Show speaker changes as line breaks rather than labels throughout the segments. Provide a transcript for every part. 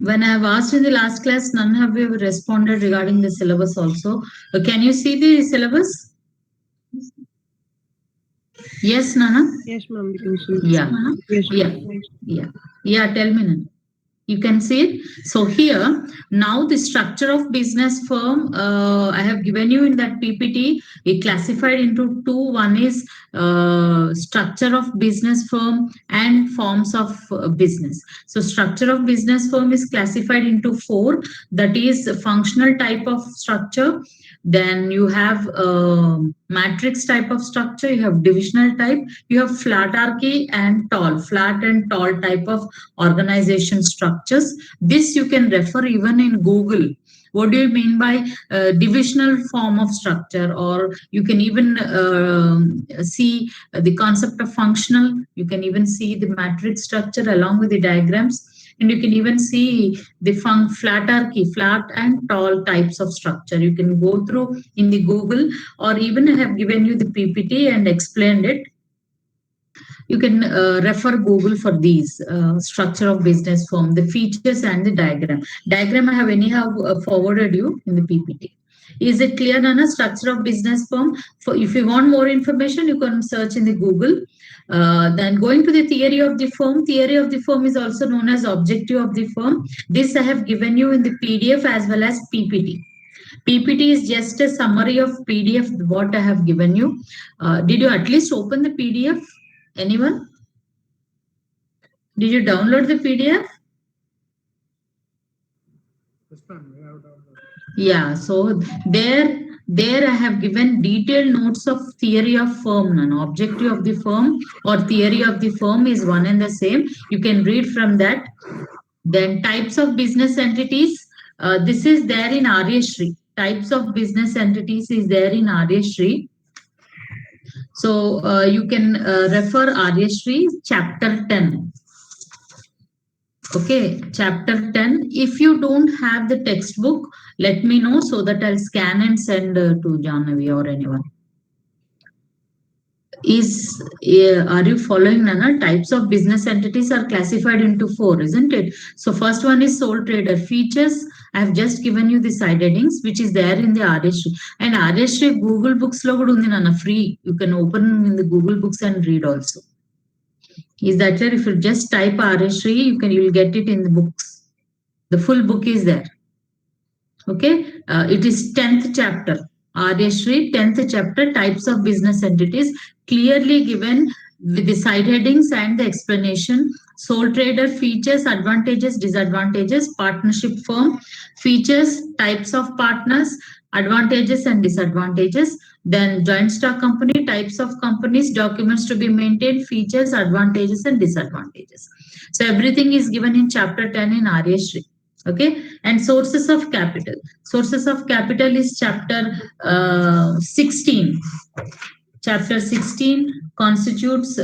When I have asked in the last class, none have you responded regarding the syllabus also. Can you see the syllabus? Yes, Nana?
Yes, ma'am, we can see.
Yeah.
Yes,
Yeah.
ma'am.
Yeah. Yeah. Tell me, Nana. You can see it. So here, now the structure of business firm, I have given you in that PPT, it classified into two. One is structure of business firm and forms of business. So structure of business firm is classified into four. That is a functional type of structure. Then you have matrix type of structure. You have divisional type. You have flatarchy and flat and tall type of organization structures. This you can refer even in Google. What do you mean by divisional form of structure? Or you can even see the concept of functional. You can even see the matrix structure along with the diagrams. And you can even see the flatarchy, flat and tall types of structure. You can go through in the Google, or even I have given you the PPT and explained it. You can refer Google for these structure of business firm, the features and the diagram I have anyhow forwarded you in the PPT. Is it clear, Nana? Structure of business firm. For if you want more information, you can search in the Google. Then going to the theory of the firm. Theory of the firm is also known as objective of the firm. This I have given you in the PDF as well as PPT. PPT is just a summary of PDF what I have given you. Did you at least open the PDF? Anyone? Did you download the PDF? Yeah, so there I have given detailed notes of theory of firm. An objective of the firm or theory of the firm is one and the same. You can read from that. Then types of business entities. This is there in Aryashri. Types of business entities is there in Aryashri. So you can refer Aryashri chapter 10. Okay, chapter 10. If you don't have the textbook, let me know so that I'll scan and send to Jahnavi or anyone. Are you following, Nana? Types of business entities are classified into four, isn't it? So first one is sole trader features. I have just given you the side headings, which is there in the RSG. And RSG Google Books lo kuda undi, Nana, free. You can open in the Google Books and read also. Is that clear? If you just type RSG, you will get it in the books. The full book is there. Okay, it is 10th chapter. Aryashri, 10th chapter, types of business entities, clearly given with the side headings and the explanation. Sole trader features, advantages, disadvantages, partnership firm features, types of partners, advantages and disadvantages. Then joint stock company, types of companies, documents to be maintained, features, advantages and disadvantages. So everything is given in chapter 10 in Aryashri. Okay, and sources of capital. Sources of capital is chapter 16. Chapter 16 constitutes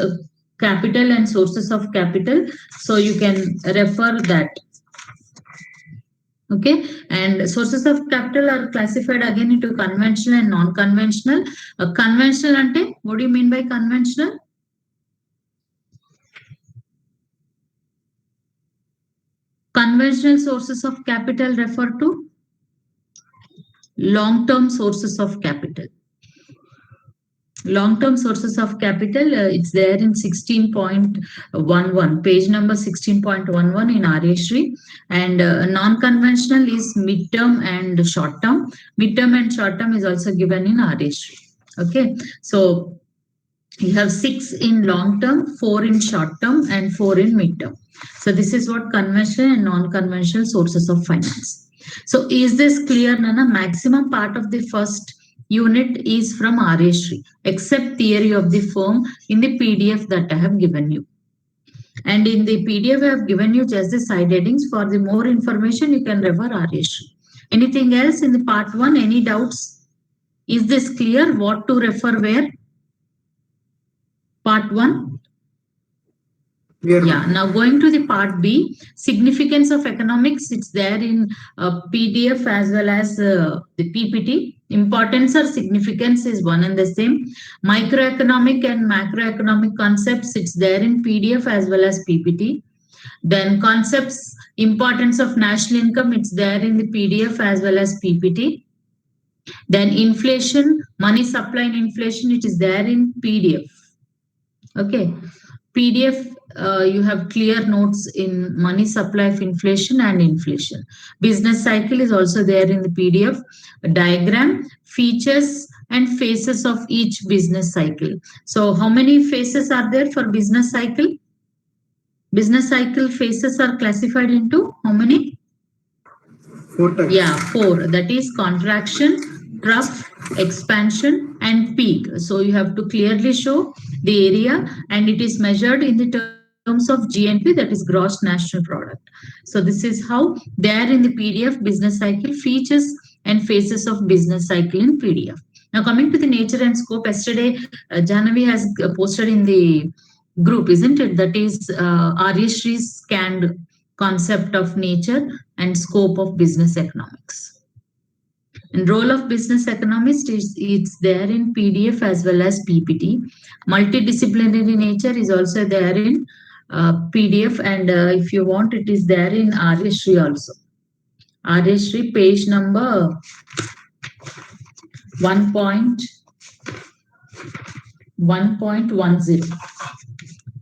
capital and sources of capital. So you can refer that. Okay, and sources of capital are classified again into conventional and non-conventional. Conventional ante, what do you mean by conventional? Conventional sources of capital refer to long-term sources of capital. Long-term sources of capital, it's there in 16.11, page number 16.11 in Aryashri. And non-conventional is mid-term and short-term. Mid-term and short-term is also given in Aryashri. Okay, so you have 6 in long-term, 4 in short-term, and 4 in mid-term. So this is what conventional and non-conventional sources of finance. So is this clear, Nana? Maximum part of the first unit is from Aryashri, except theory of the firm in the PDF that I have given you. And in the PDF, I have given you just the side headings. For the more information, you can refer Aryashri. Anything else in the part 1? Any doubts? Is this clear? What to refer where? Part 1? Yeah, now going to the part B, significance of economics, it's there in PDF as well as the PPT. Importance or significance is one and the same. Microeconomic and macroeconomic concepts, it's there in PDF as well as PPT. Then concepts, importance of national income, it's there in the PDF as well as PPT. Then inflation, money supply and inflation, it is there in PDF. Okay. PDF, you have clear notes in money supply of inflation and inflation. Business cycle is also there in the PDF. A diagram, features and phases of each business cycle. So how many phases are there for business cycle? Business cycle phases are classified into how many?
4 types.
Yeah, 4. That is contraction, trough, expansion, and peak. So you have to clearly show the area, and it is measured in the terms of GNP, that is gross national product. So this is how there in the PDF business cycle features and phases of business cycle in PDF. Now coming to the nature and scope, yesterday Janavi has posted in the group, isn't it? That is Aryashri's scanned concept of nature and scope of business economics. And role of business economist is it's there in PDF as well as PPT. Multidisciplinary nature is also there in PDF, and if you want, it is there in Aryashri also. Aryashri page number 1.10.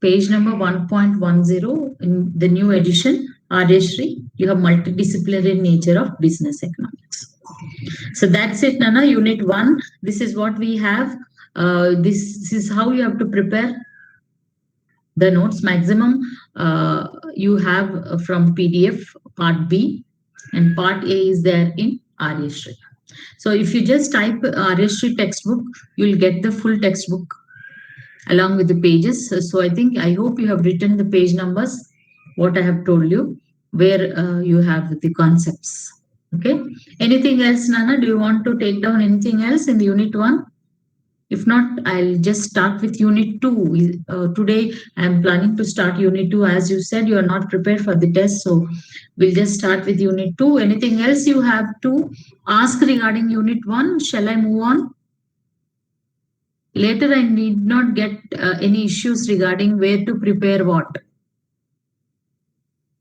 Page number 1.10 in the new edition, Aryashri, you have multidisciplinary nature of business economics. So that's it, Nana. Unit 1. This is what we have. This is how you have to prepare the notes. Maximum you have from PDF part B, and part A is there in Aryashri. So if you just type Aryashri textbook, you'll get the full textbook along with the pages. So I hope you have written the page numbers, what I have told you, where you have the concepts. Okay. Anything else, Nana? Do you want to take down anything else in the unit 1? If not, I'll just start with unit 2. Today, I'm planning to start unit 2. As you said, you are not prepared for the test. So we'll just start with unit 2. Anything else you have to ask regarding unit 1? Shall I move on? Later, I need not get any issues regarding where to prepare what.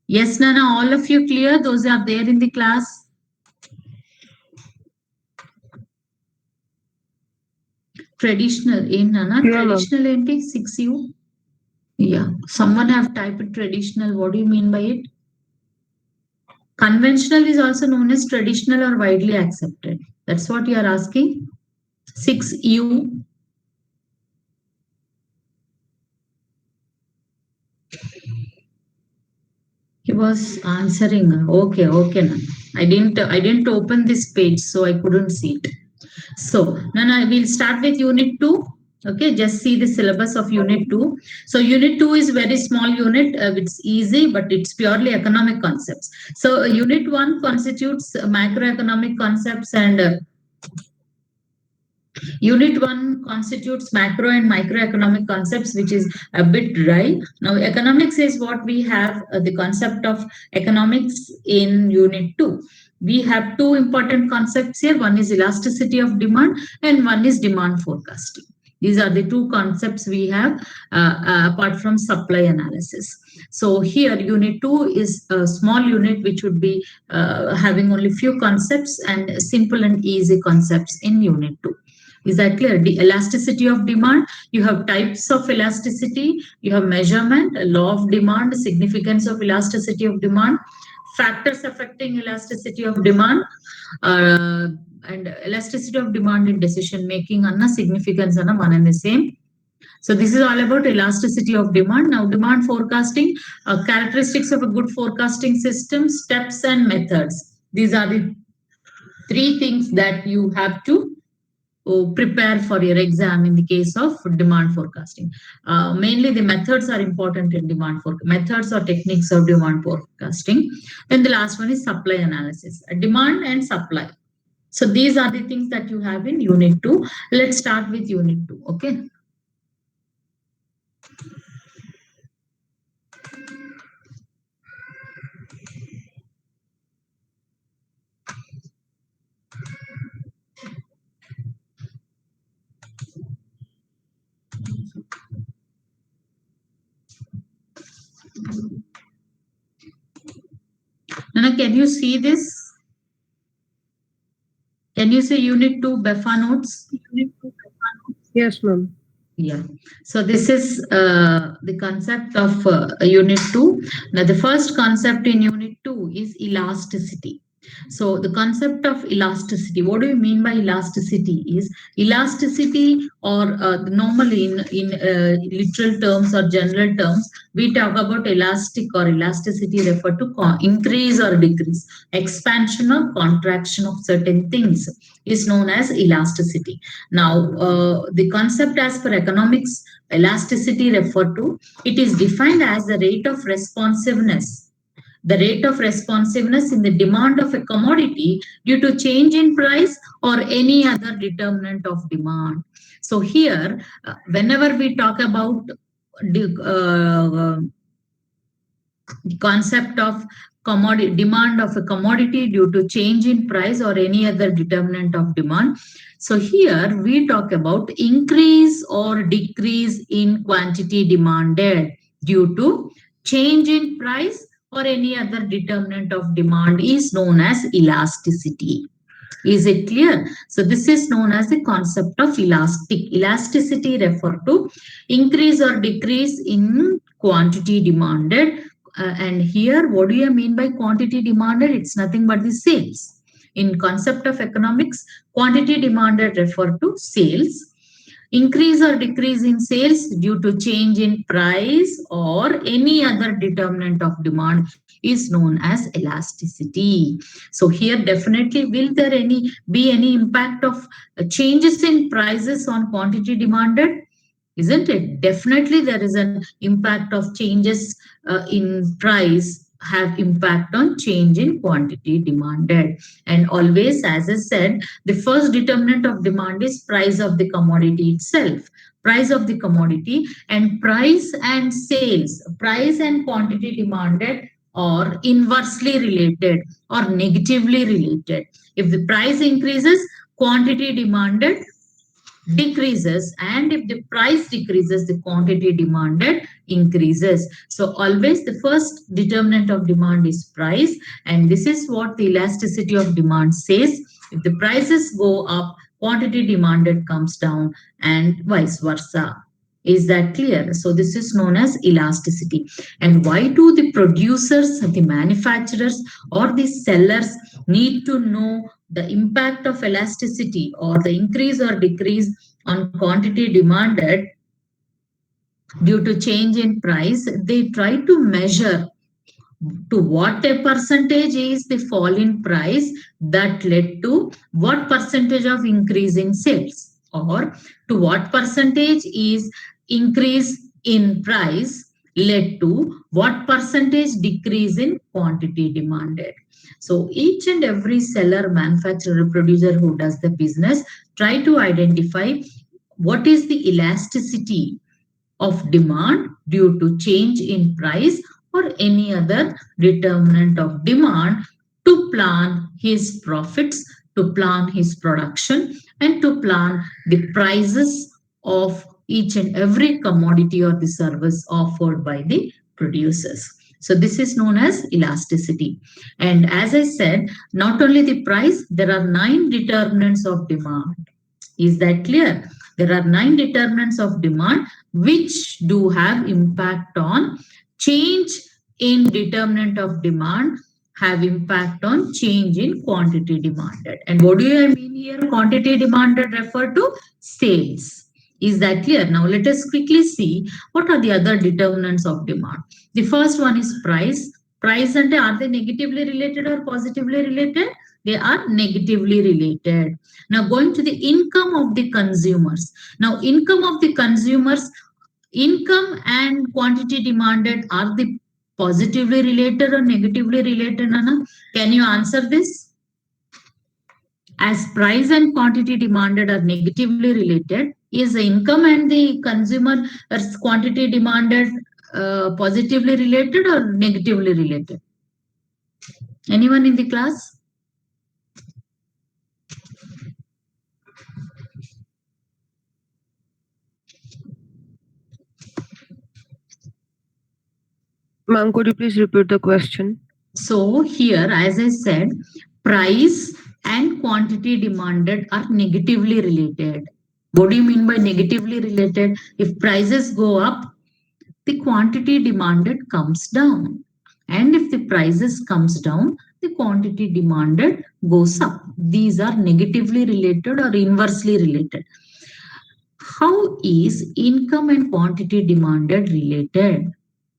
Yes, Nana, all of you clear? Those are there in the class. Traditional in Nana, traditional enti 6U. Yeah, someone have typed traditional. What do you mean by it? Conventional is also known as traditional or widely accepted. That's what you are asking. 6U. He was answering. Okay, Nana. I didn't open this page, so I couldn't see it. So, Nana, we'll start with unit 2. Okay, just see the syllabus of unit 2. So, unit 2 is very small unit. It's easy, but it's purely economic concepts. So, unit 1 constitutes macroeconomic concepts, and unit 1 constitutes macro and microeconomic concepts, which is a bit dry. Now, economics is what we have the concept of economics in unit 2. We have 2 important concepts here. One is elasticity of demand and one is demand forecasting. These are the 2 concepts we have apart from supply analysis. So here unit 2 is a small unit which would be having only few concepts and simple and easy concepts in unit 2. Is that clear? The elasticity of demand, you have types of elasticity, you have measurement, law of demand, significance of elasticity of demand, factors affecting elasticity of demand, and elasticity of demand in decision making, and significance are one and the same. So this is all about elasticity of demand. Now, demand forecasting, characteristics of a good forecasting system, steps and methods. These are the 3 things that you have to prepare for your exam in the case of demand forecasting. Mainly the methods are important in demand forecasting. Methods or techniques of demand forecasting. Then the last one is supply analysis. Demand and supply. So these are the things that you have in unit 2. Let's start with unit 2. Okay. Anyone, can you see this? Can you see Unit 2 BEFA notes?
Yes, ma'am.
Yeah. So this is the concept of Unit 2. Now, the first concept in Unit 2 is elasticity. So the concept of elasticity, what do you mean by elasticity? Is elasticity, or normally in literal terms or general terms, we talk about elastic or elasticity refer to increase or decrease, expansion or contraction of certain things is known as elasticity. Now, the concept as per economics, elasticity refer to, it is defined as the rate of responsiveness, the rate of responsiveness in the demand of a commodity due to change in price or any other determinant of demand. So here, whenever we talk about the concept of commodity demand of a commodity due to change in price or any other determinant of demand, so here we talk about increase or decrease in quantity demanded due to change in price or any other determinant of demand is known as elasticity. Is it clear? So this is known as the concept of elasticity refer to increase or decrease in quantity demanded. And here, what do you mean by quantity demanded? It's nothing but the sales. In concept of economics, quantity demanded refer to sales. Increase or decrease in sales due to change in price or any other determinant of demand is known as elasticity. So here definitely will there be any impact of changes in prices on quantity demanded? Isn't it? Definitely there is an impact of changes in price have impact on change in quantity demanded. And always, as I said, the first determinant of demand is price of the commodity itself. Price of the commodity, and price and sales, price and quantity demanded are inversely related or negatively related. If the price increases, quantity demanded decreases, and if the price decreases, the quantity demanded increases. So always the first determinant of demand is price, and this is what the elasticity of demand says. If the prices go up, quantity demanded comes down, and vice versa. Is that clear? So this is known as elasticity. And why do the producers, the manufacturers, or the sellers need to know the impact of elasticity or the increase or decrease on quantity demanded due to change in price? They try to measure to what a percentage is the fall in price that led to what percentage of increase in sales, or to what percentage is increase in price led to what percentage decrease in quantity demanded. So each and every seller, manufacturer, producer who does the business try to identify what is the elasticity of demand due to change in price or any other determinant of demand to plan his profits, to plan his production, and to plan the prices of each and every commodity or the service offered by the producers. So this is known as elasticity. And as I said, not only the price, there are 9 determinants of demand. Is that clear? There are 9 determinants of demand which do have impact on change in determinant of demand, have impact on change in quantity demanded. And what do I mean here? Quantity demanded refer to sales. Is that clear? Now let us quickly see what are the other determinants of demand. The first one is price. Price and are they negatively related or positively related? They are negatively related. Now going to the income of the consumers. Now income of the consumers, income and quantity demanded, are they positively related or negatively related, Nana? Can you answer this? As price and quantity demanded are negatively related, is the income and the consumer quantity demanded positively related or negatively related? Anyone in the class?
Ma'am, could you please repeat the question?
So here, as I said, price and quantity demanded are negatively related. What do you mean by negatively related? If prices go up, the quantity demanded comes down. And if the prices comes down, the quantity demanded goes up. These are negatively related or inversely related. How is income and quantity demanded related?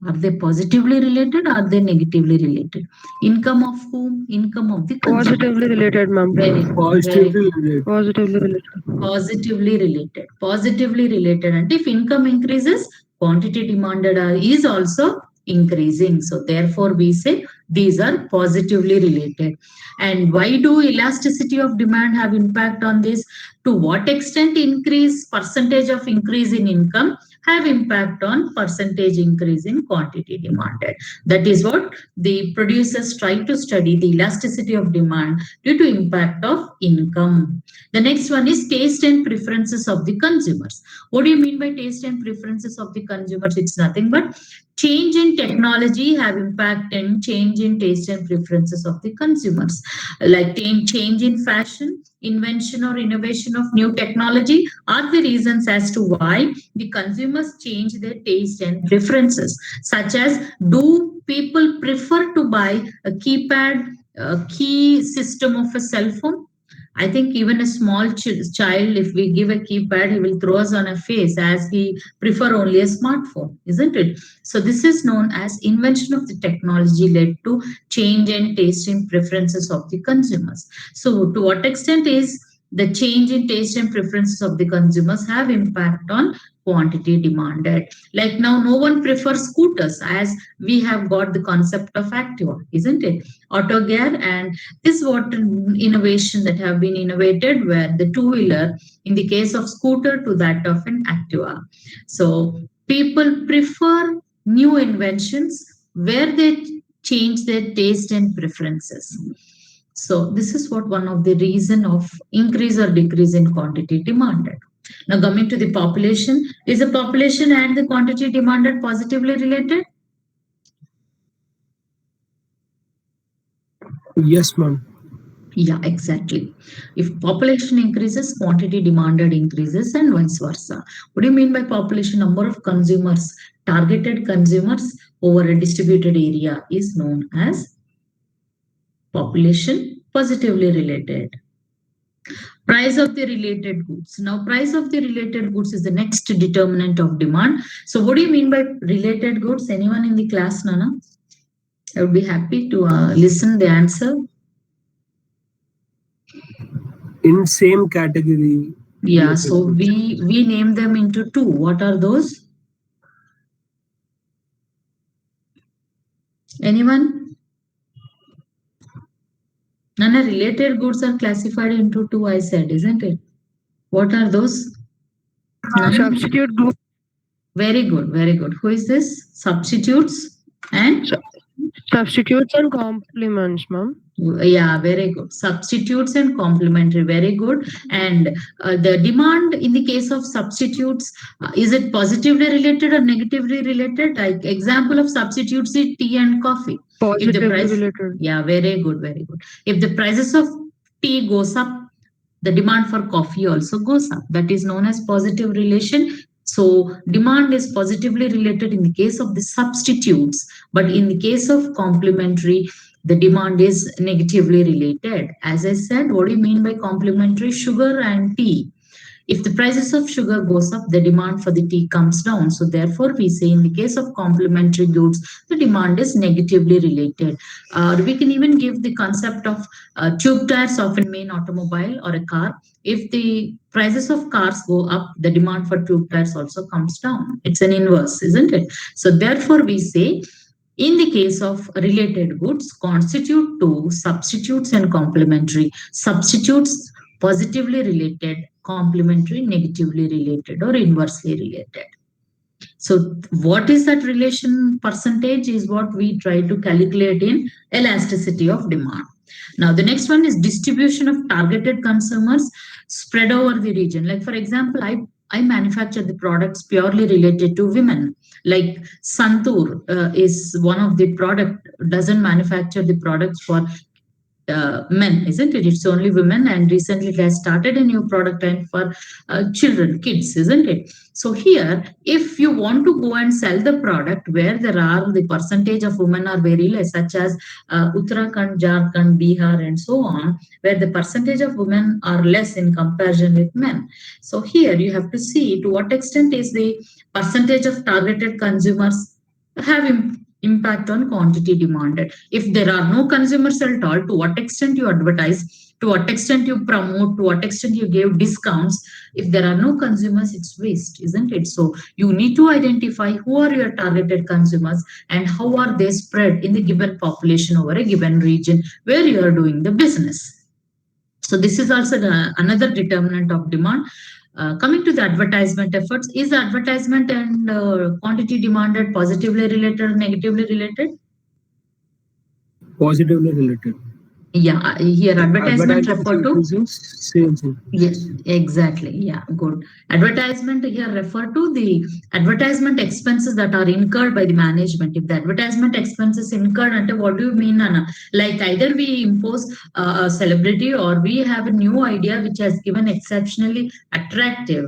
Are they positively related? Are they negatively related? Income of whom? Income of the consumer.
Positively related, ma'am.
Very good.
Positively related.
Positively related.
Positively related. Positively related. And if income increases, quantity demanded is also increasing. So therefore, we say these are positively related. And why do elasticity of demand have impact on this? To what extent percentage of increase in income have impact on percentage increase in quantity demanded? That is what the producers try to study, the elasticity of demand due to impact of income. The next one is taste and preferences of the consumers. What do you mean by taste and preferences of the consumers? It's nothing but change in technology have impact and change in taste and preferences of the consumers. Like change in fashion, invention or innovation of new technology are the reasons as to why the consumers change their taste and preferences. Such as, do people prefer to buy a keypad key system of a cell phone? I think even a small child, if we give a keypad, he will throw us on a face as he prefer only a smartphone, isn't it? So this is known as invention of the technology led to change in taste and preferences of the consumers. So to what extent is the change in taste and preferences of the consumers have impact on quantity demanded? Like now, no one prefers scooters as we have got the concept of Activa, isn't it? Auto gear, and this what innovation that have been innovated where the two-wheeler in the case of scooter to that of an Activa. So people prefer new inventions where they change their taste and preferences. So this is what one of the reason of increase or decrease in quantity demanded. Now coming to the population, is the population and the quantity demanded positively related?
Yes, ma'am.
Yeah, exactly. If population increases, quantity demanded increases, and vice versa. What do you mean by population? Number of consumers, targeted consumers over a distributed area is known as population positively related. Price of the related goods. Now, price of the related goods is the next determinant of demand. So, what do you mean by related goods? Anyone in the class, Nana? I would be happy to listen the answer.
In same category.
Yeah, so we name them into two. What are those? Anyone? Nana, related goods are classified into two, I said, isn't it? What are those? Nana?
Substitute group.
Very good, very good. Who is this? Substitutes and?
Substitutes and complements, ma'am.
Yeah, very good. Substitutes and complementary, very good. And the demand in the case of substitutes, is it positively related or negatively related? Like example of substitutes is tea and coffee. If the
Positively
price,
related.
yeah, very good, very good. If the prices of tea goes up, the demand for coffee also goes up. That is known as positive relation. So demand is positively related in the case of the substitutes, but in the case of complementary, the demand is negatively related. As I said, what do you mean by complementary? Sugar and tea. If the prices of sugar goes up, the demand for the tea comes down. So therefore, we say in the case of complementary goods, the demand is negatively related. We can even give the concept of tube tires of a main automobile or a car. If the prices of cars go up, the demand for tube tires also comes down. It's an inverse, isn't it? So therefore, we say in the case of related goods, constitute two substitutes and complementary. Substitutes positively related, complementary negatively related or inversely related. So what is that relation percentage is what we try to calculate in elasticity of demand. Now the next one is distribution of targeted consumers spread over the region. Like for example, I manufacture the products purely related to women. Like Santur is one of the product, doesn't manufacture the products for men, isn't it? It's only women, and recently it has started a new product line for children, kids, isn't it? So here, if you want to go and sell the product where there are the percentage of women are very less, such as Uttarakhand, Jharkhand, Bihar, and so on, where the percentage of women are less in comparison with men. So here you have to see to what extent is the percentage of targeted consumers have impact on quantity demanded. If there are no consumers at all, to what extent you advertise, to what extent you promote, to what extent you give discounts, if there are no consumers, it's waste, isn't it? So you need to identify who are your targeted consumers and how are they spread in the given population over a given region where you are doing the business. So this is also another determinant of demand. Coming to the advertisement efforts, is advertisement and quantity demanded positively related or negatively related?
Positively related.
Yeah, here advertisement refer to
sales.
yes, exactly. Yeah, good. Advertisement here refer to the advertisement expenses that are incurred by the management. If the advertisement expenses incurred, and what do you mean, Anna? Like either we impose a celebrity or we have a new idea which has given exceptionally attractive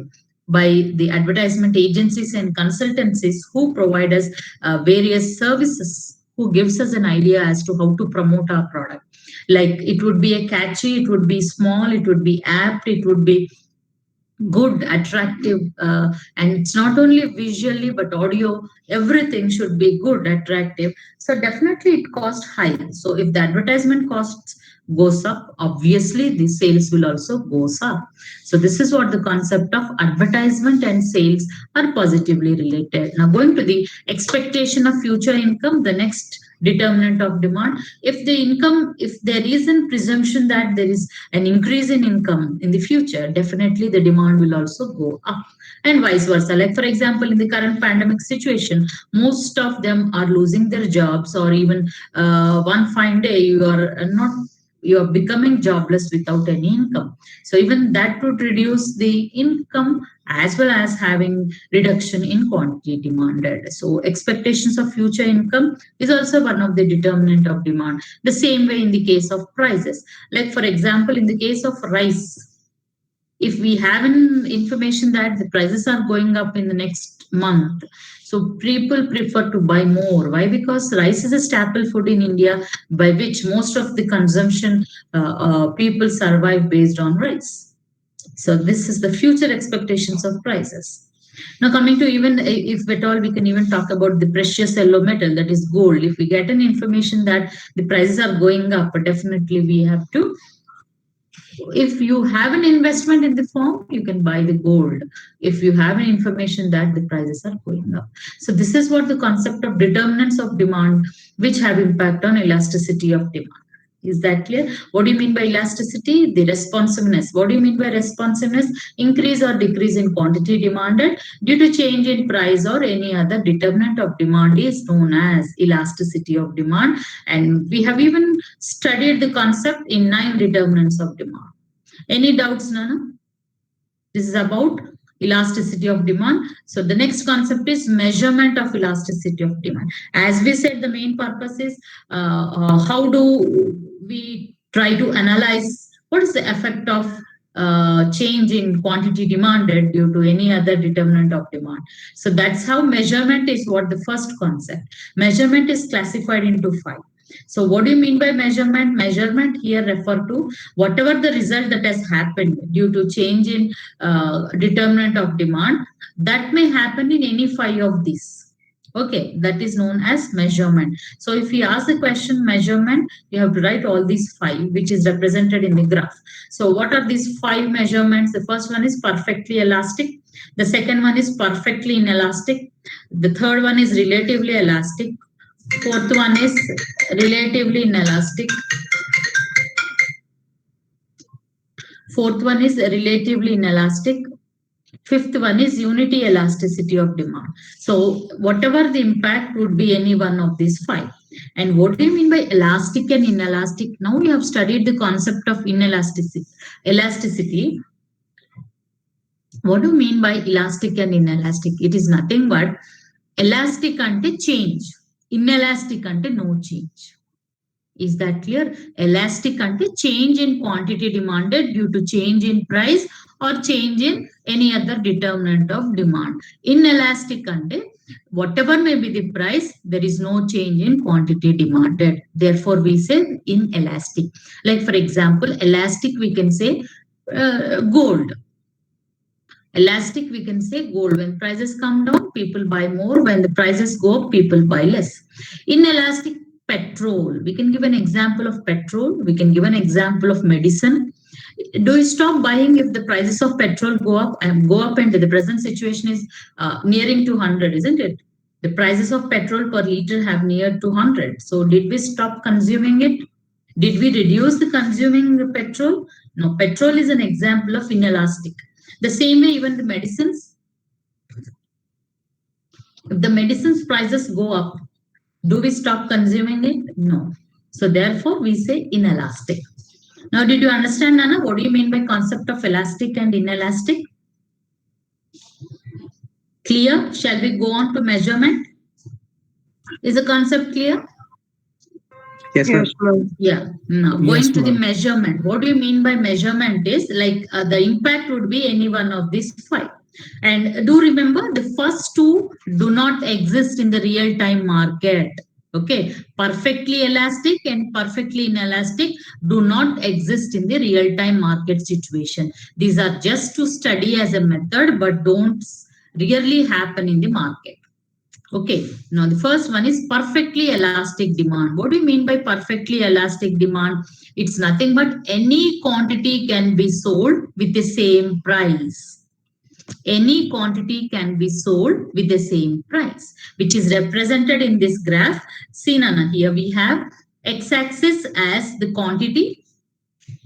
by the advertisement agencies and consultancies who provide us various services, who gives us an idea as to how to promote our product. Like it would be a catchy, it would be small, it would be apt, it would be good, attractive, and it's not only visually but audio, everything should be good, attractive. So definitely it costs high. So if the advertisement costs goes up, obviously the sales will also goes up. So this is what the concept of advertisement and sales are positively related. Now going to the expectation of future income, the next determinant of demand. If the income, if there is a presumption that there is an increase in income in the future, definitely the demand will also go up, and vice versa. Like for example, in the current pandemic situation, most of them are losing their jobs, or even one fine day you are becoming jobless without any income. So even that would reduce the income as well as having reduction in quantity demanded. So expectations of future income is also one of the determinant of demand. The same way in the case of prices. Like for example, in the case of rice, if we have an information that the prices are going up in the next month, so people prefer to buy more. Why? Because rice is a staple food in India, by which most of the consumption people survive based on rice. So this is the future expectations of prices. Now coming to, even if at all, we can even talk about the precious yellow metal, that is gold. If we get an information that the prices are going up, definitely we have to, if you have an investment in the firm, you can buy the gold. If you have an information that the prices are going up. So this is what the concept of determinants of demand, which have impact on elasticity of demand. Is that clear? What do you mean by elasticity? The responsiveness. What do you mean by responsiveness? Increase or decrease in quantity demanded due to change in price or any other determinant of demand is known as elasticity of demand. And we have even studied the concept in 9 determinants of demand. Any doubts, Nana? This is about elasticity of demand. So the next concept is measurement of elasticity of demand. As we said, the main purpose is how do we try to analyze what is the effect of change in quantity demanded due to any other determinant of demand. So that's how measurement is what the first concept. Measurement is classified into 5. So what do you mean by measurement? Measurement here refer to whatever the result that has happened due to change in determinant of demand, that may happen in any 5 of these. Okay, that is known as measurement. So if you ask the question measurement, you have to write all these 5, which is represented in the graph. So what are these 5 measurements? The first one is perfectly elastic. The second one is perfectly inelastic. The third one is relatively elastic. Fourth one is relatively inelastic. Fourth one is relatively inelastic. Fifth one is unity elasticity of demand. So whatever the impact would be any one of these 5. And what do you mean by elastic and inelastic? Now we have studied the concept of inelasticity. Elasticity. What do you mean by elastic and inelastic? It is nothing but elastic ante change, inelastic ante no change. Is that clear? Elastic ante change in quantity demanded due to change in price or change in any other determinant of demand. Inelastic ante whatever may be the price, there is no change in quantity demanded. Therefore, we say inelastic. Like for example, elastic we can say gold. Elastic, we can say gold. When prices come down, people buy more. When the prices go up, people buy less. Inelastic, petrol. We can give an example of petrol. We can give an example of medicine. Do you stop buying if the prices of petrol go up and the present situation is nearing 200, isn't it? The prices of petrol per liter have neared 200. So did we stop consuming it? Did we reduce the consuming the petrol? No, petrol is an example of inelastic. The same way, even the medicines. If the medicines prices go up, do we stop consuming it? No. So therefore, we say inelastic. Now, did you understand, Nana? What do you mean by concept of elastic and inelastic? Clear? Shall we go on to measurement? Is the concept clear?
Yes,
Yes, ma'am.
Yeah. Now,
Yes,
going to the
ma'am.
measurement. What do you mean by measurement is like the impact would be any one of these five. And do remember the first two do not exist in the real-time market. Okay, perfectly elastic and perfectly inelastic do not exist in the real-time market situation. These are just to study as a method, but don't really happen in the market. Okay, now the first one is perfectly elastic demand. What do you mean by perfectly elastic demand? It's nothing but any quantity can be sold with the same price. Any quantity can be sold with the same price, which is represented in this graph. See, Nana, here we have x-axis as the quantity,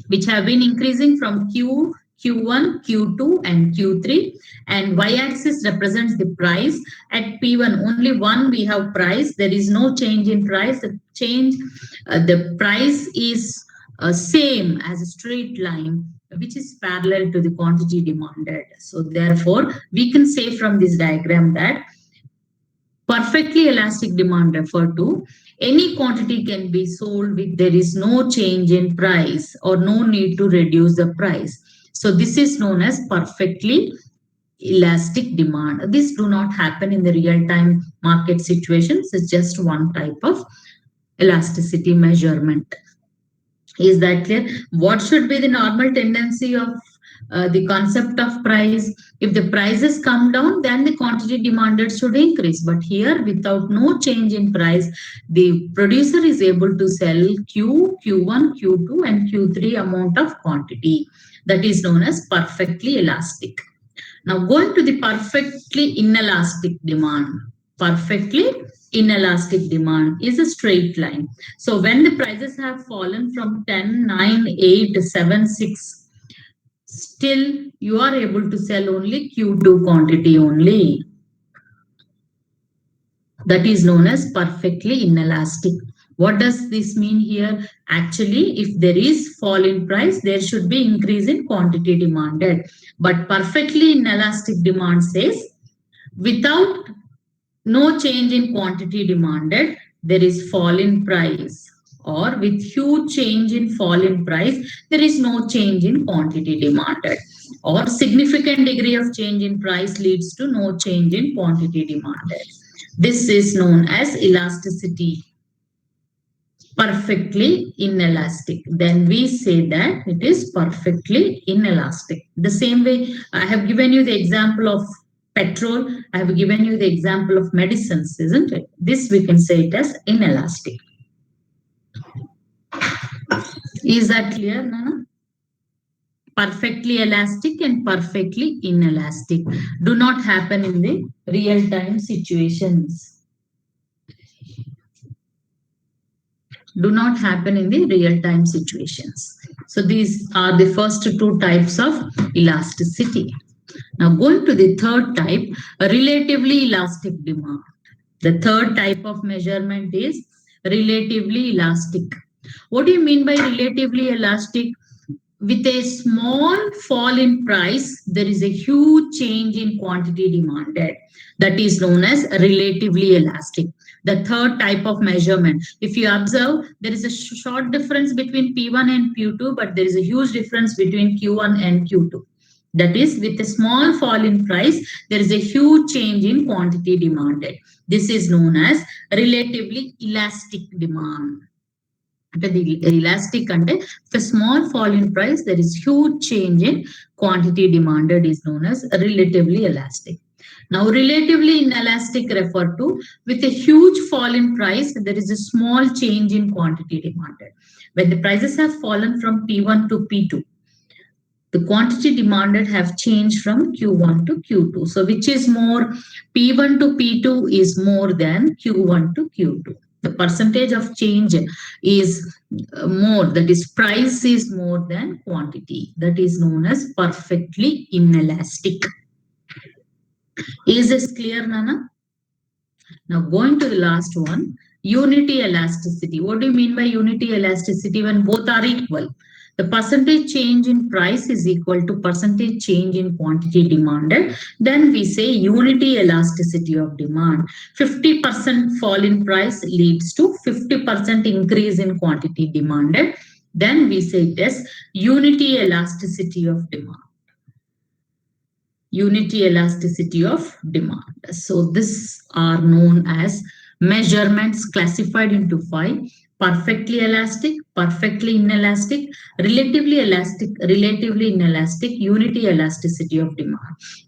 which have been increasing from Q1, Q2, and Q3. And y-axis represents the price. At P1, only one we have price. There is no change in price. The price is same as a straight line, which is parallel to the quantity demanded. So therefore, we can say from this diagram that perfectly elastic demand refer to any quantity can be sold with there is no change in price or no need to reduce the price. So this is known as perfectly elastic demand. This do not happen in the real-time market situations. It's just one type of elasticity measurement. Is that clear? What should be the normal tendency of the concept of price? If the prices come down, then the quantity demanded should increase. But here, without no change in price, the producer is able to sell Q1, Q2, and Q3 amount of quantity. That is known as perfectly elastic. Now, going to the perfectly inelastic demand. Perfectly inelastic demand is a straight line. So when the prices have fallen from 10, 9, 8, 7, 6, still you are able to sell only Q2 quantity only. That is known as perfectly inelastic. What does this mean here? Actually, if there is fall in price, there should be increase in quantity demanded. But perfectly inelastic demand says without no change in quantity demanded, there is fall in price. Or with huge change in fall in price, there is no change in quantity demanded. Or significant degree of change in price leads to no change in quantity demanded. This is known as elasticity. Perfectly inelastic. Then we say that it is perfectly inelastic. The same way I have given you the example of petrol, I have given you the example of medicines, isn't it? This we can say it as inelastic. Is that clear, Nana? Perfectly elastic and perfectly inelastic do not happen in the real-time situations. Do not happen in the real-time situations. So these are the first two types of elasticity. Now going to the third type, a relatively elastic demand. The third type of measurement is relatively elastic. What do you mean by relatively elastic? with a small fall in price, there is a huge change in quantity demanded. That is known as relatively elastic. The third type of measurement. If you observe, there is a short difference between P1 and Q2, but there is a huge difference between Q1 and Q2. That is, with a small fall in price, there is a huge change in quantity demanded. This is known as relatively elastic demand. The elastic content, if a small fall in price, there is huge change in quantity demanded is known as relatively elastic. Now, relatively inelastic refer to with a huge fall in price, there is a small change in quantity demanded. When the prices have fallen from P1 to P2, the quantity demanded have changed from Q1 to Q2. So which is more? P1 to P2 is more than Q1 to Q2. The percentage of change is more, that is price is more than quantity. That is known as perfectly inelastic. Is this clear, Nana? Now going to the last one, unity elasticity. What do you mean by unity elasticity? When both are equal, the percentage change in price is equal to percentage change in quantity demanded, then we say unity elasticity of demand. 50% fall in price leads to 50% increase in quantity demanded. Then we say it as unity elasticity of demand. Unity elasticity of demand. So these are known as measurements classified into 5: perfectly elastic, perfectly inelastic, relatively elastic, relatively inelastic, unity elasticity of demand.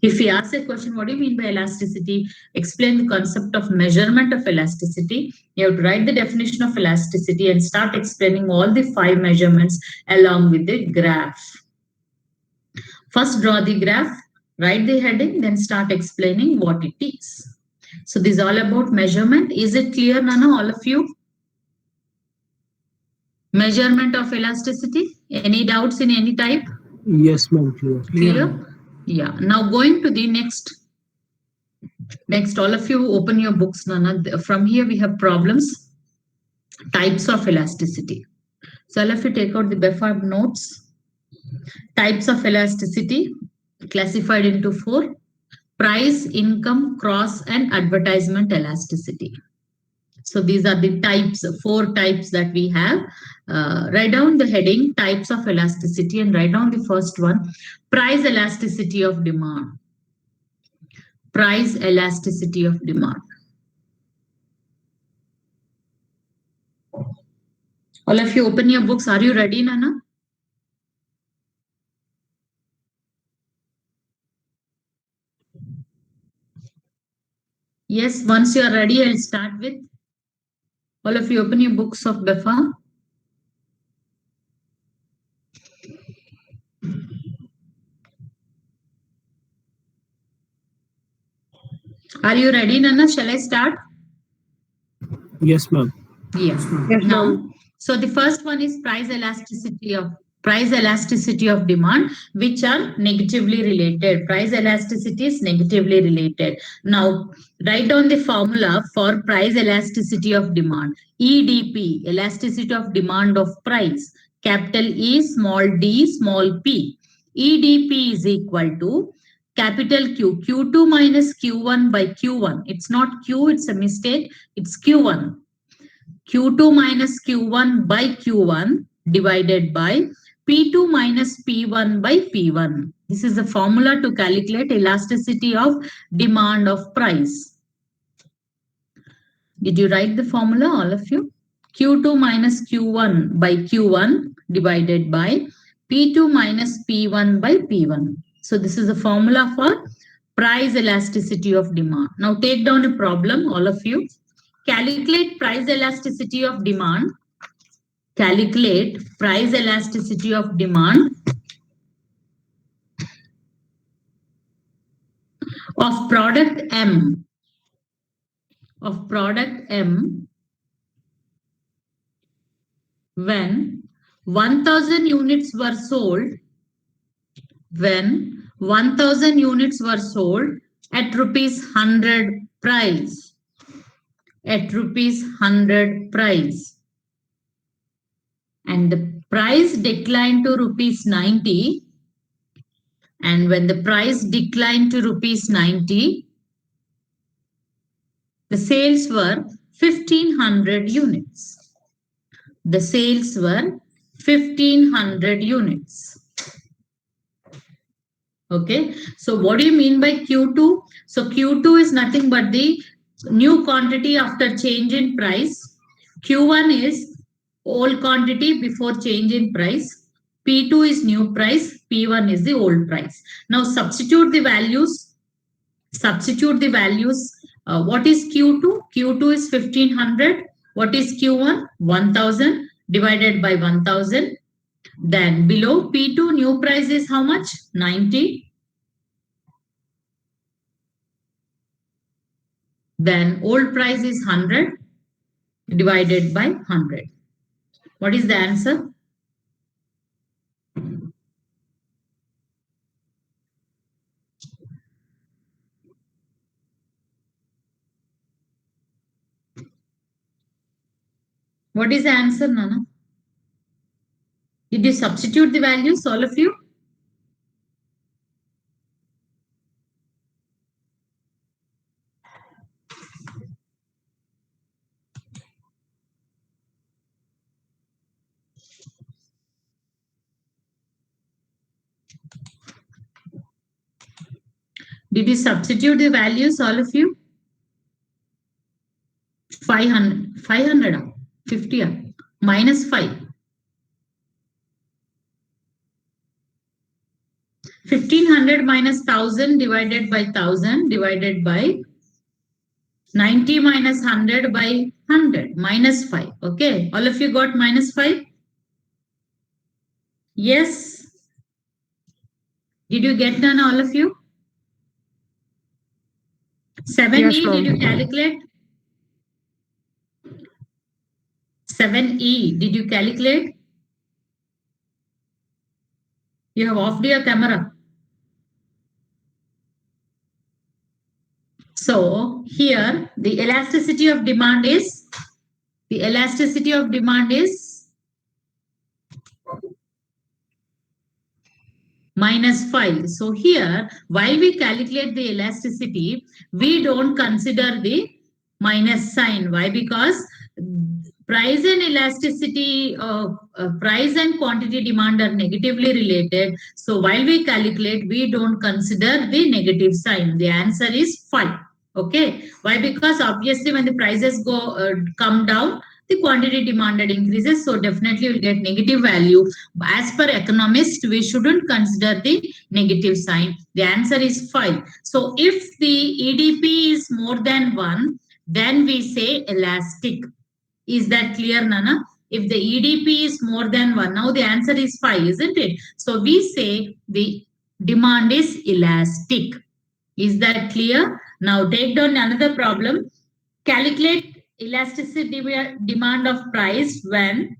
If we ask a question, what do you mean by elasticity? Explain the concept of measurement of elasticity. You have to write the definition of elasticity and start explaining all the 5 measurements along with the graph. First, draw the graph, write the heading, then start explaining what it is. So this is all about measurement. Is it clear, Nana, all of you? Measurement of elasticity. Any doubts in any type?
Yes, ma'am.
Clear? Yeah. Now going to the next. Next, all of you open your books, Nana. From here we have problems. Types of elasticity. So all of you take out the BEFA notes. Types of elasticity classified into 4: price, income, cross, and advertisement elasticity. So these are the types, 4 types that we have. Write down the heading, types of elasticity, and write down the first one, price elasticity of demand. Price elasticity of demand. All of you open your books. Are you ready, Nana? Yes, once you are ready, I'll start with. All of you open your books of BEFA. Are you ready, Nana? Shall I start?
Yes, ma'am.
Yes.
Yes,
Now,
ma'am.
so the first one is price elasticity of demand, which are negatively related. Price elasticity is negatively related. Now, write down the formula for price elasticity of demand. EDP, elasticity of demand of price. Capital E, small d, small p. EDP is equal to capital Q, Q2 minus Q1 by Q1. It's not Q, it's a mistake. It's Q1. Q2 minus Q1 by Q1 divided by P2 minus P1 by P1. This is the formula to calculate elasticity of demand of price. Did you write the formula, all of you? Q2 minus Q1 by Q1 divided by P2 minus P1 by P1. So this is the formula for price elasticity of demand. Now take down a problem, all of you. Calculate price elasticity of demand. Calculate price elasticity of demand of product M. Of product M when 1000 units were sold. When 1000 units were sold at rupees 100 price. At rupees 100 price. And the price declined to rupees 90, and when the price declined to rupees 90, the sales were 1500 units. The sales were 1500 units. Okay, so what do you mean by Q2? So Q2 is nothing but the new quantity after change in price. Q1 is old quantity before change in price. P2 is new price. P1 is the old price. Now substitute the values. Substitute the values. What is Q2? Q2 is 1500. What is Q1? 1000 divided by 1000. Then below P2 new price is how much? 90. Then old price is 100 divided by 100. What is the answer? What is the answer, Nana? Did you substitute the values, all of you? Did you substitute the values, all of you? 500, 50, minus 5. 1500 minus 1000 divided by 1000 divided by 90 minus 100 by 100, minus 5. Okay, all of you got minus 5? Yes. Did you get done, all of you? 7E,
Yes,
did
ma'am.
you calculate? 7E, did you calculate? You have offed your camera. So here the elasticity of demand is minus 5. So here, while we calculate the elasticity, we don't consider the minus sign. Why? Because price and elasticity, price and quantity demand are negatively related. So while we calculate, we don't consider the negative sign. The answer is 5. Okay. Why? Because obviously when the prices come down, the quantity demanded increases, so definitely will get negative value. As per economist, we shouldn't consider the negative sign. The answer is 5. So if the EDP is more than 1, then we say elastic. Is that clear, Nana? If the EDP is more than 1, now the answer is 5, isn't it? So we say the demand is elastic. Is that clear? Now take down another problem. Calculate elasticity demand of price when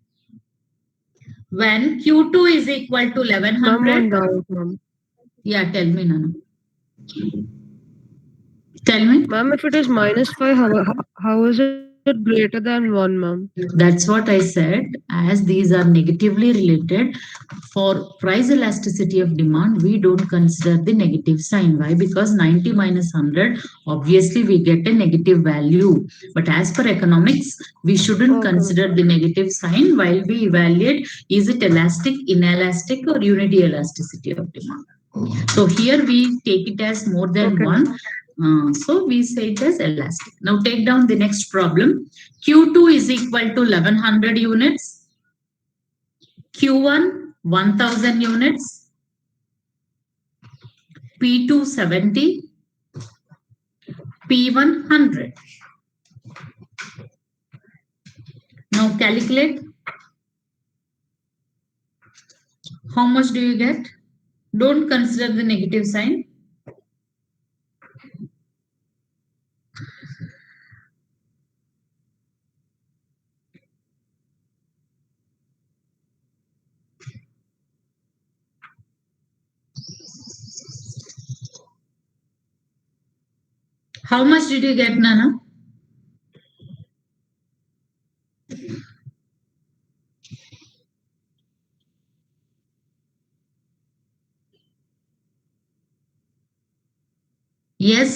Q2 is equal to 1100.
Ma'am, one doubt, ma'am.
Yeah, tell me, Nana. Tell me.
Ma'am, if it is minus 5, how is it greater than 1, ma'am?
That's what I said. As these are negatively related, for price elasticity of demand, we don't consider the negative sign. Why? Because 90 minus 100, obviously we get a negative value. But as per economics, we shouldn't consider the negative sign while we evaluate, is it elastic, inelastic, or unity elasticity of demand. So here we take it as more than 1. So we say it as elastic. Now take down the next problem. Q2 is equal to 1100 units. Q1 1000 units. P2 70. P1 100. Now calculate. How much do you get? Don't consider the negative sign. How much did you get, Nana? Yes.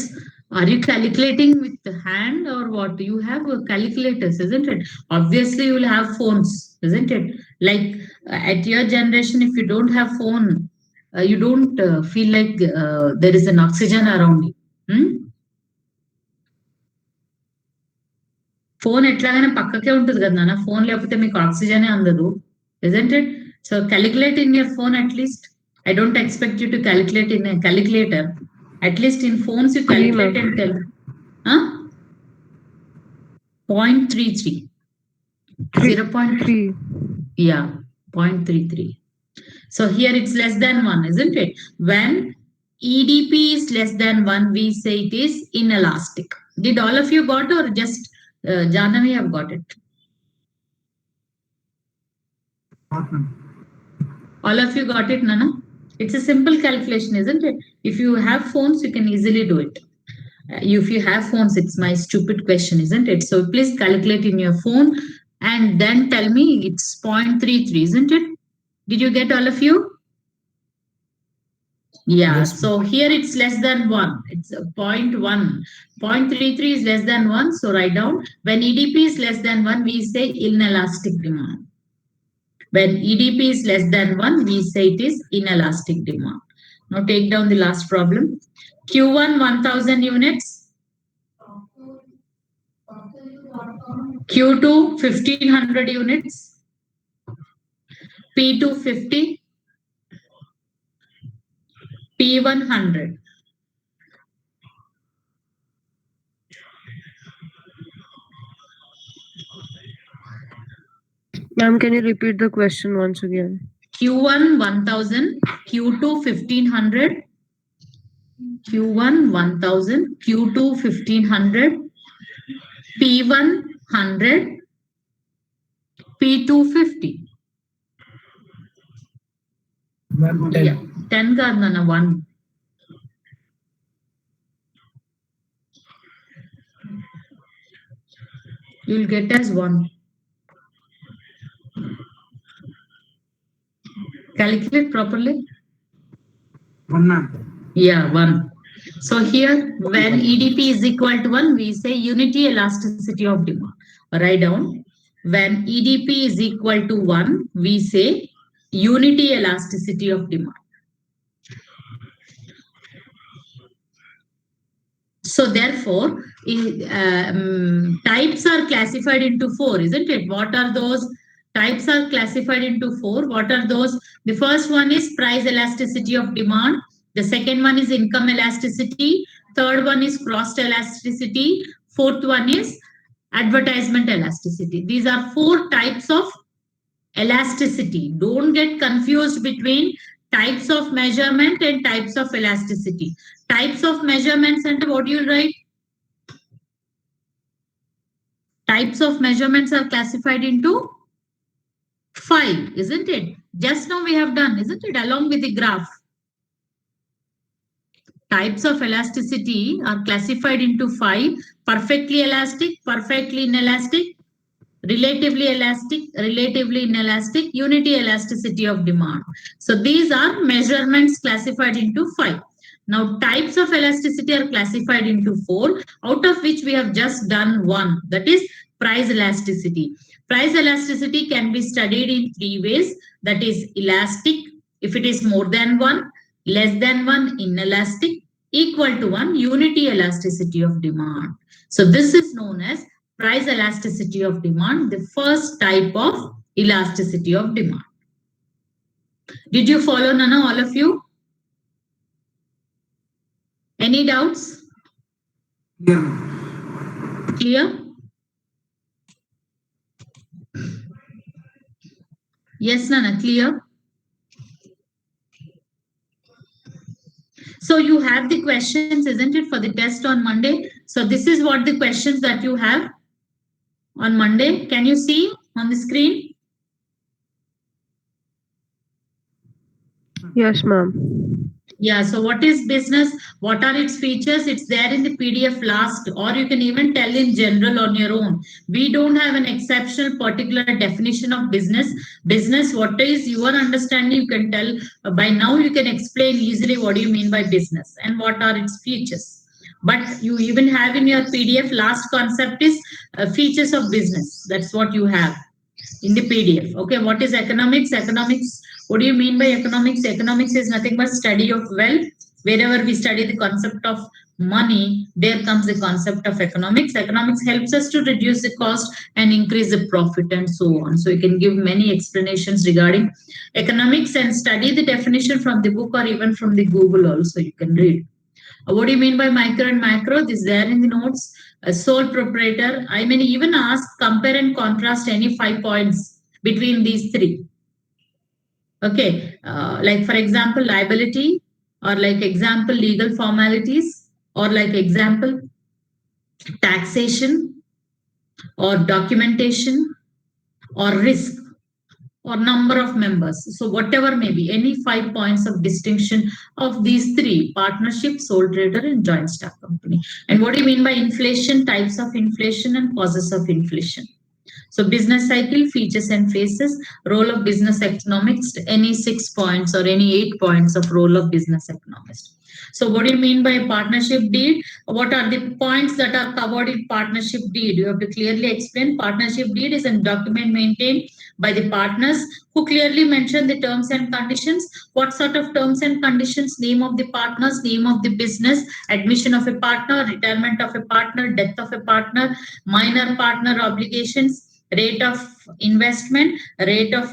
Are you calculating with the hand or what? You have calculators, isn't it? Obviously, you will have phones, isn't it? Like at your generation, if you don't have phone, you don't feel like there is an oxygen around you. Hmm? Phone ఎట్లాగైనా పక్కకే ఉంటుంది కదా నాన్న phone లేకపోతే మీకు ఆక్సిజనే అందదు isn't it? So calculate in your phone at least. I don't expect you to calculate in a calculator. At least in phones you
Three,
calculate
ma'am.
and tell. Huh? 0.33.
3.
Yeah, 0.33. So here it's less than 1, isn't it? When EDP is less than 1, we say it is inelastic. Did all of you got or just Jahnavi have got it? All of you got it, Nana? It's a simple calculation, isn't it? If you have phones, you can easily do it. If you have phones, it's my stupid question, isn't it? So please calculate in your phone and then tell me it's 0.33, isn't it? Did you get all of you? Yeah,
Yes,
so here it's less than 1. It's a 0.1. 0.33 is less than 1. So write down when EDP is less than 1, we say inelastic demand. When EDP is less than 1, we say it is inelastic demand. Now take down the last problem. Q1 1000 units. Q2 1500 units. P2 50. P1 100.
Ma'am, can you repeat the question once again?
Q1 1000, Q2 1500, Q1 1000, Q2 1500, P1 100, P2 50.
ma'am, 10.
Yeah, 10 కాదు నాన్న 1. You'll get as 1. Calculate properly.
1, ma'am.
Yeah, 1. So here, when EDP is equal to 1, we say unity elasticity of demand. Write down. When EDP is equal to 1, we say unity elasticity of demand. So therefore, types are classified into 4, isn't it? What are those? Types are classified into 4. What are those? The first one is price elasticity of demand. The second one is income elasticity. Third one is cost elasticity. Fourth one is advertisement elasticity. These are 4 types of elasticity. Don't get confused between types of measurement and types of elasticity. Types of measurements and what you will write? Types of measurements are classified into 5, isn't it? Just now we have done, isn't it? Along with the graph. Types of elasticity are classified into 5. Perfectly elastic, perfectly inelastic, relatively inelastic, unity elasticity of demand. So these are measurements classified into 5. Now types of elasticity are classified into 4, out of which we have just done 1, that is price elasticity. Price elasticity can be studied in 3 ways, that is elastic, if it is more than 1, less than 1, inelastic, equal to 1, unity elasticity of demand. So this is known as price elasticity of demand, the first type of elasticity of demand. Did you follow, Nana, all of you? Any doubts?
Yeah.
Clear? Yes, Nana, clear? So you have the questions, isn't it, for the test on Monday? So this is what the questions that you have on Monday. Can you see on the screen?
Yes, ma'am.
Yeah, so what is business? What are its features? It's there in the PDF last, or you can even tell in general on your own. We don't have an exceptional particular definition of business. Business, what is your understanding? You can tell by now, you can explain easily what do you mean by business and what are its features. But you even have in your PDF, last concept is features of business. That's what you have in the PDF. Okay, what is economics? Economics, what do you mean by economics? Economics is nothing but study of wealth. Wherever we study the concept of money, there comes the concept of economics. Economics helps us to reduce the cost and increase the profit and so on. So you can give many explanations regarding economics and study the definition from the book or even from the Google also you can read. What do you mean by micro and macro? This is there in the notes. A sole proprietor. I may even ask, compare and contrast any 5 points between these three. Okay, like for example, liability, or like example, legal formalities, or like example, taxation, or documentation, or risk, or number of members. So whatever may be, any 5 points of distinction of these three: partnership, sole trader, and joint stock company. And what do you mean by inflation? Types of inflation and causes of inflation. So business cycle, features and phases, role of business economics, any 6 points or any 8 points of role of business economist. So what do you mean by partnership deed? What are the points that are covered in partnership deed? You have to clearly explain. Partnership deed is a document maintained by the partners who clearly mention the terms and conditions. What sort of terms and conditions? Name of the partners, name of the business, admission of a partner, retirement of a partner, death of a partner, minor partner obligations, rate of investment, rate of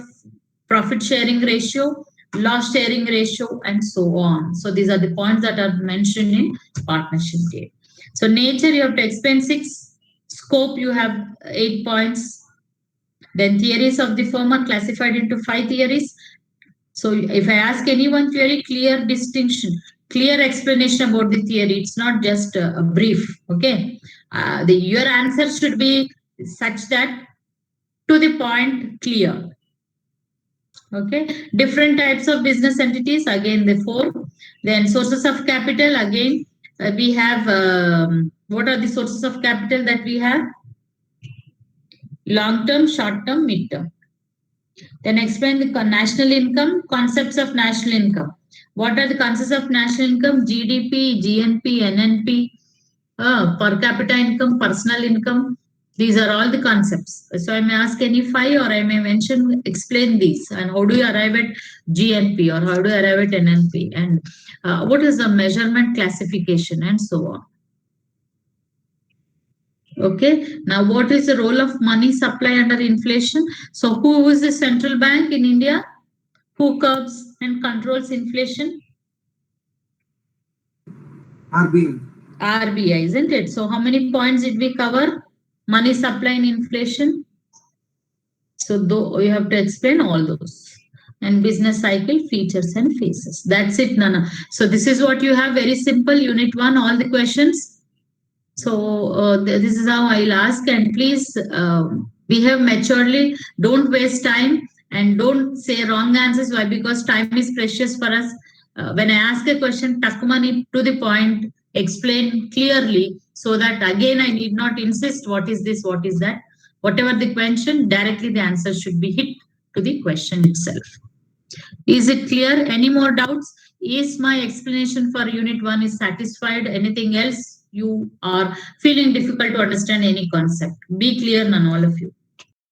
profit sharing ratio, loss sharing ratio, and so on. So these are the points that are mentioned in partnership deed. So nature, you have to explain 6. Scope, you have 8 points. Then theories of the firm are classified into 5 theories. So if I ask anyone, very clear distinction, clear explanation about the theory. It's not just a brief. Okay, your answer should be such that to the point, clear. Okay, different types of business entities, again the 4. Then sources of capital, again we have what are the sources of capital that we have? Long term, short term, mid term. Then explain the national income, concepts of national income. What are the concepts of national income? GDP, GNP, NNP, per capita income, personal income. These are all the concepts. So I may ask any 5 or I may mention, explain these. And how do you arrive at GNP or how do you arrive at NNP? And what is the measurement classification and so on. Okay, now what is the role of money supply under inflation? So who is the central bank in India? Who curbs and controls inflation?
RBI.
RBI, isn't it? So how many points did we cover? Money supply and inflation. So though you have to explain all those. And business cycle, features and phases. That's it, Nana. So this is what you have. Very simple. Unit 1, all the questions. So this is how I'll ask, and please behave maturely. Don't waste time and don't say wrong answers. Why? Because time is precious for us. When I ask a question, Takmani to the point, explain clearly so that again I need not insist what is this, what is that. Whatever the question, directly the answer should be hit to the question itself. Is it clear? Any more doubts? Is my explanation for unit 1 is satisfied? Anything else? You are feeling difficult to understand any concept? Be clear, none, all of you.